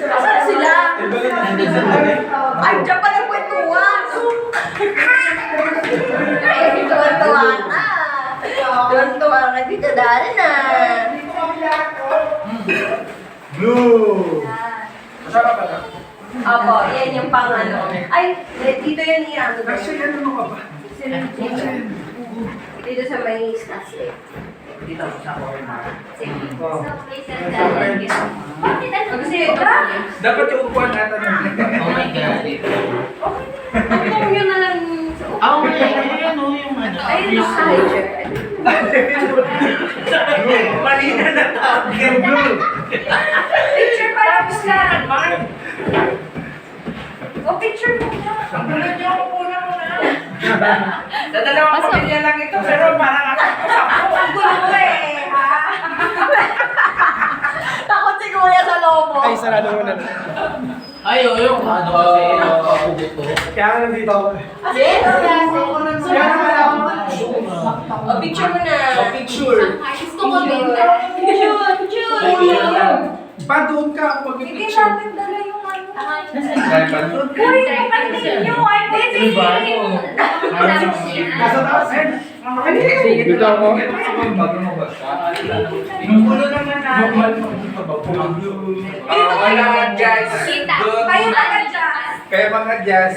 Asan sila? Andiyan pa ng kwentuhan. Ay, tuwan-tuwa na. Tuwan-tuwa na dito dahil na. Blue! Masama ba ito? Opo, yan yung pang ano. Ay, dito yun niya. Actually, ano ka ba? Dito sa may Scottsdale. Dito sa corner. Kasi ito. Dapat yung upuan natin ng Oh my God. Kung yun na lang sa upo. Oh my God. Ayan o yung ano. Ayun yung side chair. Mali na natawag yung blue. Picture pa lang sila. O, picture mo na. Ang gulo niyo ako muna muna. Sa dalawang pamilya lang ito, pero parang ako. Ang gulo eh, ha? Takot si Kuya sa lobo. Ay, sarado mo na. Ay, oh, yung ano kasi. Nakapugot ko. Kaya nga nandito ako. Yes? Kaya naman ako. O, picture mo na. Picture. Gusto ko din. Picture. Pa, doon ka. Hindi Mag-picture. natin dala yung ano. Dahil ba? Uy, kapatid nyo. I'm busy. Nasa taas. Dito ako. Bago mo ba siya? Yung ulo naman namin. Kailangan guys. Kayo na ka dyan. Kaya mga guys.